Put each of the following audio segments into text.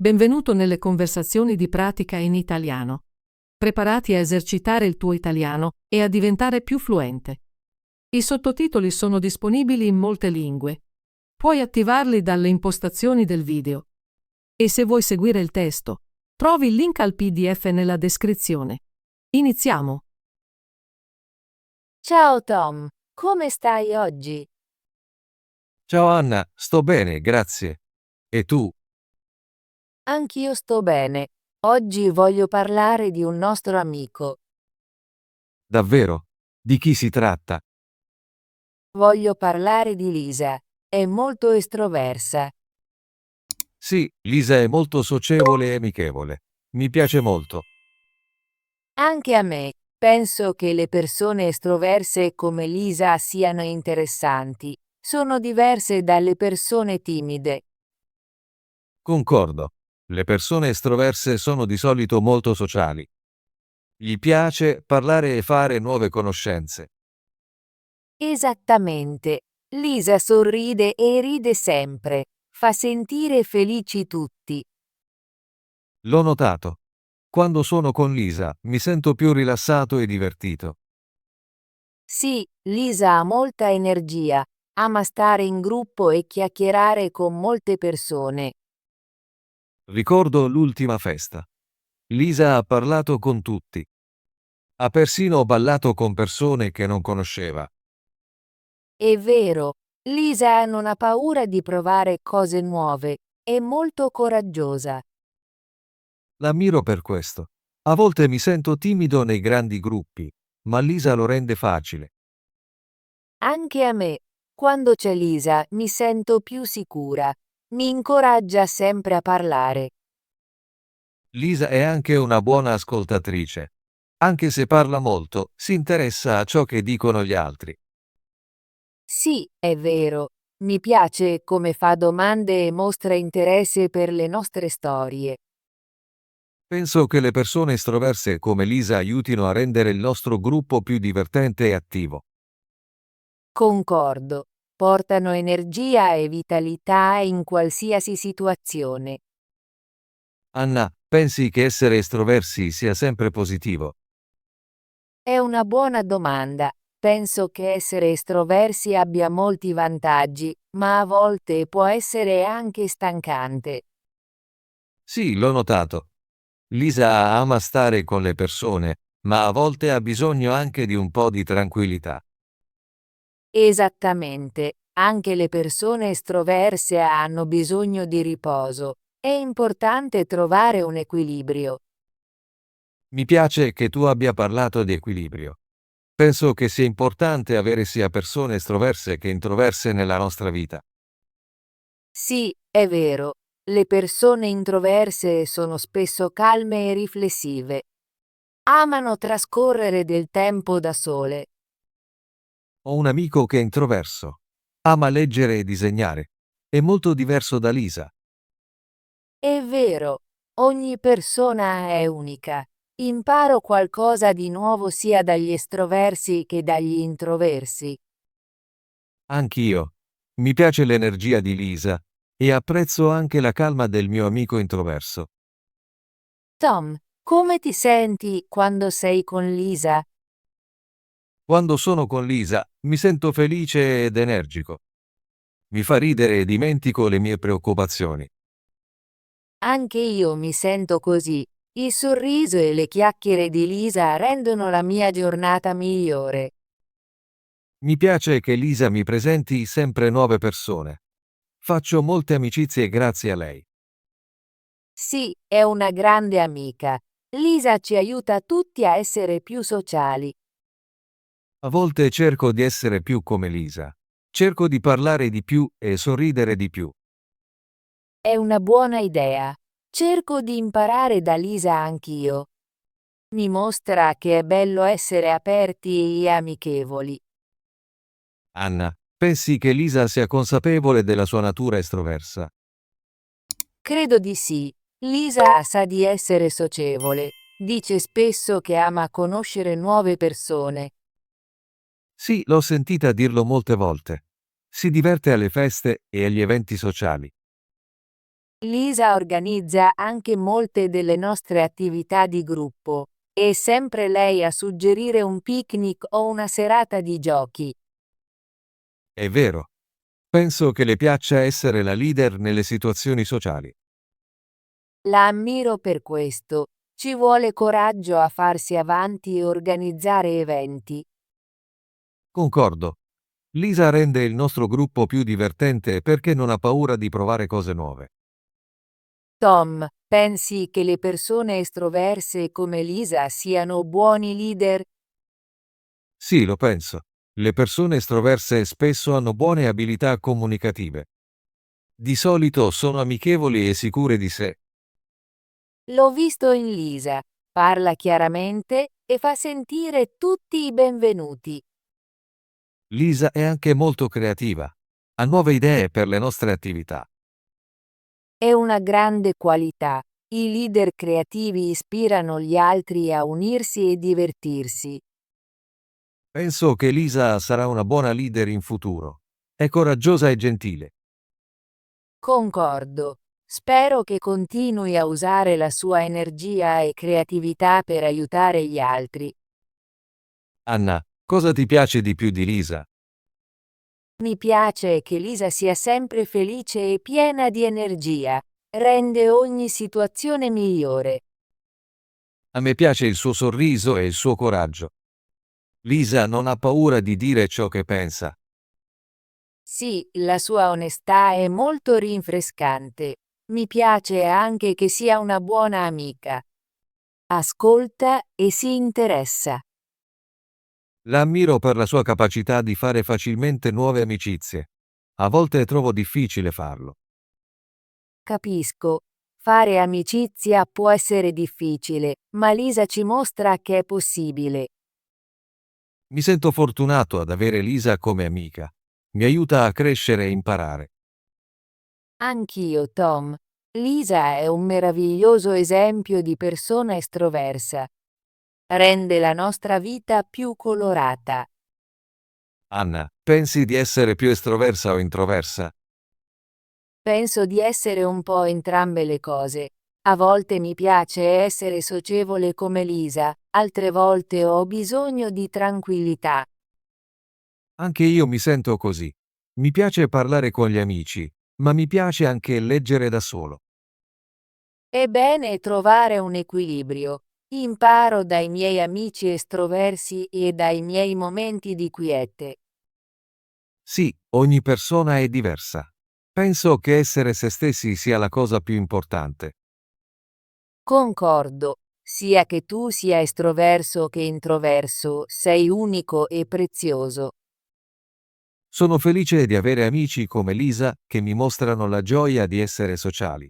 Benvenuto nelle conversazioni di pratica in italiano. Preparati a esercitare il tuo italiano e a diventare più fluente. I sottotitoli sono disponibili in molte lingue. Puoi attivarli dalle impostazioni del video. E se vuoi seguire il testo, trovi il link al PDF nella descrizione. Iniziamo! Ciao Tom, come stai oggi? Ciao Anna, sto bene, grazie. E tu? Anch'io sto bene. Oggi voglio parlare di un nostro amico. Davvero? Di chi si tratta? Voglio parlare di Lisa. È molto estroversa. Sì, Lisa è molto socievole e amichevole. Mi piace molto. Anche a me. Penso che le persone estroverse come Lisa siano interessanti. Sono diverse dalle persone timide. Concordo. Le persone estroverse sono di solito molto sociali. Gli piace parlare e fare nuove conoscenze. Esattamente. Lisa sorride e ride sempre. Fa sentire felici tutti. L'ho notato. Quando sono con Lisa, mi sento più rilassato e divertito. Sì, Lisa ha molta energia, ama stare in gruppo e chiacchierare con molte persone. Ricordo l'ultima festa. Lisa ha parlato con tutti. Ha persino ballato con persone che non conosceva. È vero, Lisa non ha paura di provare cose nuove, è molto coraggiosa. L'ammiro per questo. A volte mi sento timido nei grandi gruppi, ma Lisa lo rende facile. Anche a me, quando c'è Lisa, mi sento più sicura. Mi incoraggia sempre a parlare. Lisa è anche una buona ascoltatrice. Anche se parla molto, si interessa a ciò che dicono gli altri. Sì, è vero. Mi piace come fa domande e mostra interesse per le nostre storie. Penso che le persone estroverse come Lisa aiutino a rendere il nostro gruppo più divertente e attivo. Concordo. Portano energia e vitalità in qualsiasi situazione. Anna, pensi che essere estroversi sia sempre positivo? È una buona domanda. Penso che essere estroversi abbia molti vantaggi, ma a volte può essere anche stancante. Sì, l'ho notato. Lisa ama stare con le persone, ma a volte ha bisogno anche di un po' di tranquillità. Esattamente. Anche le persone estroverse hanno bisogno di riposo. È importante trovare un equilibrio. Mi piace che tu abbia parlato di equilibrio. Penso che sia importante avere sia persone estroverse che introverse nella nostra vita. Sì, è vero. Le persone introverse sono spesso calme e riflessive. Amano trascorrere del tempo da sole. Ho un amico che è introverso. Ama leggere e disegnare. È molto diverso da Lisa. È vero, ogni persona è unica. Imparo qualcosa di nuovo sia dagli estroversi che dagli introversi. Anch'io. Mi piace l'energia di Lisa e apprezzo anche la calma del mio amico introverso. Tom, come ti senti quando sei con Lisa? Quando sono con Lisa, mi sento felice ed energico. Mi fa ridere e dimentico le mie preoccupazioni. Anche io mi sento così. Il sorriso e le chiacchiere di Lisa rendono la mia giornata migliore. Mi piace che Lisa mi presenti sempre nuove persone. Faccio molte amicizie grazie a lei. Sì, è una grande amica. Lisa ci aiuta tutti a essere più sociali. A volte cerco di essere più come Lisa. Cerco di parlare di più e sorridere di più. È una buona idea. Cerco di imparare da Lisa anch'io. Mi mostra che è bello essere aperti e amichevoli. Anna, pensi che Lisa sia consapevole della sua natura estroversa? Credo di sì. Lisa sa di essere socievole. Dice spesso che ama conoscere nuove persone. Sì, l'ho sentita dirlo molte volte. Si diverte alle feste e agli eventi sociali. Lisa organizza anche molte delle nostre attività di gruppo. È sempre lei a suggerire un picnic o una serata di giochi. È vero. Penso che le piaccia essere la leader nelle situazioni sociali. La ammiro per questo. Ci vuole coraggio a farsi avanti e organizzare eventi. Concordo. Lisa rende il nostro gruppo più divertente perché non ha paura di provare cose nuove. Tom, pensi che le persone estroverse come Lisa siano buoni leader? Sì, lo penso. Le persone estroverse spesso hanno buone abilità comunicative. Di solito sono amichevoli e sicure di sé. L'ho visto in Lisa. Parla chiaramente e fa sentire tutti i benvenuti. Lisa è anche molto creativa. Ha nuove idee per le nostre attività. È una grande qualità. I leader creativi ispirano gli altri a unirsi e divertirsi. Penso che Lisa sarà una buona leader in futuro. È coraggiosa e gentile. Concordo. Spero che continui a usare la sua energia e creatività per aiutare gli altri. Anna, cosa ti piace di più di Lisa? Mi piace che Lisa sia sempre felice e piena di energia. Rende ogni situazione migliore. A me piace il suo sorriso e il suo coraggio. Lisa non ha paura di dire ciò che pensa. Sì, la sua onestà è molto rinfrescante. Mi piace anche che sia una buona amica. Ascolta e si interessa. La ammiro per la sua capacità di fare facilmente nuove amicizie. A volte trovo difficile farlo. Capisco. Fare amicizia può essere difficile, ma Lisa ci mostra che è possibile. Mi sento fortunato ad avere Lisa come amica. Mi aiuta a crescere e imparare. Anch'io, Tom. Lisa è un meraviglioso esempio di persona estroversa. Rende la nostra vita più colorata. Anna, pensi di essere più estroversa o introversa? Penso di essere un po' entrambe le cose. A volte mi piace essere socievole come Lisa, altre volte ho bisogno di tranquillità. Anche io mi sento così. Mi piace parlare con gli amici, ma mi piace anche leggere da solo. È bene trovare un equilibrio. Imparo dai miei amici estroversi e dai miei momenti di quiete. Sì, ogni persona è diversa. Penso che essere se stessi sia la cosa più importante. Concordo. Sia che tu sia estroverso che introverso, sei unico e prezioso. Sono felice di avere amici come Lisa che mi mostrano la gioia di essere sociali.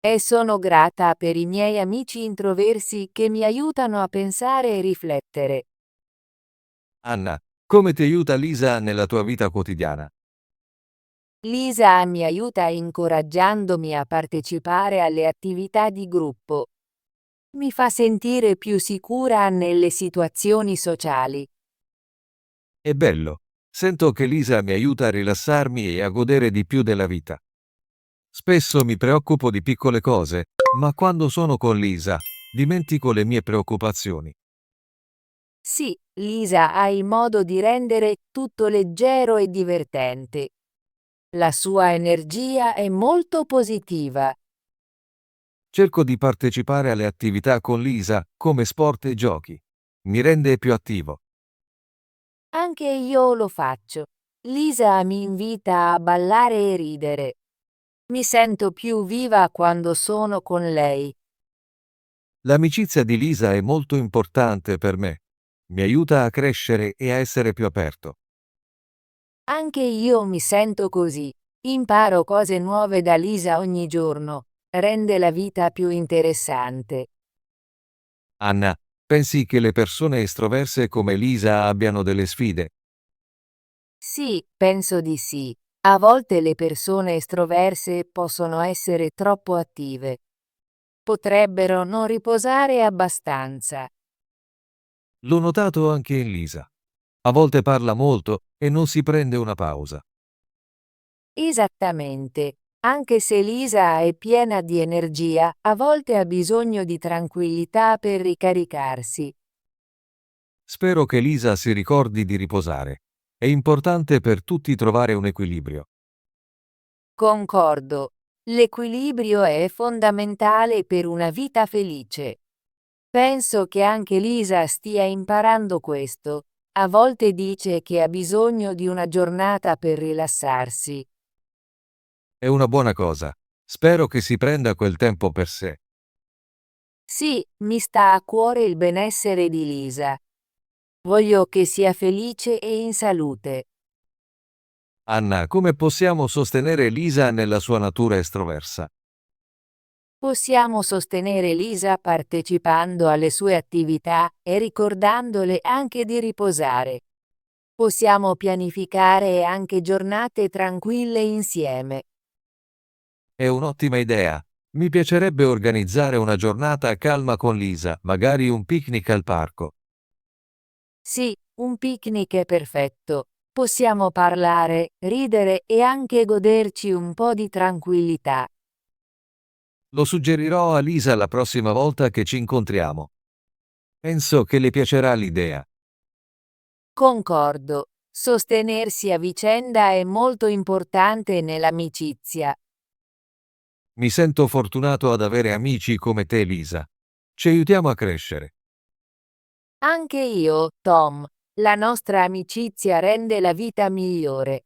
E sono grata per i miei amici introversi che mi aiutano a pensare e riflettere. Anna, come ti aiuta Lisa nella tua vita quotidiana? Lisa mi aiuta incoraggiandomi a partecipare alle attività di gruppo. Mi fa sentire più sicura nelle situazioni sociali. È bello. Sento che Lisa mi aiuta a rilassarmi e a godere di più della vita. Spesso mi preoccupo di piccole cose, ma quando sono con Lisa, dimentico le mie preoccupazioni. Sì, Lisa ha il modo di rendere tutto leggero e divertente. La sua energia è molto positiva. Cerco di partecipare alle attività con Lisa, come sport e giochi. Mi rende più attivo. Anche io lo faccio. Lisa mi invita a ballare e ridere. Mi sento più viva quando sono con lei. L'amicizia di Lisa è molto importante per me. Mi aiuta a crescere e a essere più aperto. Anche io mi sento così. Imparo cose nuove da Lisa ogni giorno. Rende la vita più interessante. Anna, pensi che le persone estroverse come Lisa abbiano delle sfide? Sì, penso di sì. A volte le persone estroverse possono essere troppo attive. Potrebbero non riposare abbastanza. L'ho notato anche in Lisa. A volte parla molto e non si prende una pausa. Esattamente. Anche se Lisa è piena di energia, a volte ha bisogno di tranquillità per ricaricarsi. Spero che Lisa si ricordi di riposare. È importante per tutti trovare un equilibrio. Concordo. L'equilibrio è fondamentale per una vita felice. Penso che anche Lisa stia imparando questo. A volte dice che ha bisogno di una giornata per rilassarsi. È una buona cosa. Spero che si prenda quel tempo per sé. Sì, mi sta a cuore il benessere di Lisa. Voglio che sia felice e in salute. Anna, come possiamo sostenere Lisa nella sua natura estroversa? Possiamo sostenere Lisa partecipando alle sue attività e ricordandole anche di riposare. Possiamo pianificare anche giornate tranquille insieme. È un'ottima idea. Mi piacerebbe organizzare una giornata calma con Lisa, magari un picnic al parco. Sì, un picnic è perfetto. Possiamo parlare, ridere e anche goderci un po' di tranquillità. Lo suggerirò a Lisa la prossima volta che ci incontriamo. Penso che le piacerà l'idea. Concordo. Sostenersi a vicenda è molto importante nell'amicizia. Mi sento fortunato ad avere amici come te, Lisa. Ci aiutiamo a crescere. Anche io, Tom. La nostra amicizia rende la vita migliore.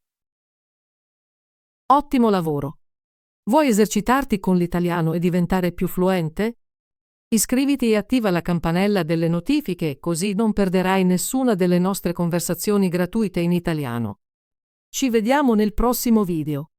Ottimo lavoro! Vuoi esercitarti con l'italiano e diventare più fluente? Iscriviti e attiva la campanella delle notifiche, così non perderai nessuna delle nostre conversazioni gratuite in italiano. Ci vediamo nel prossimo video.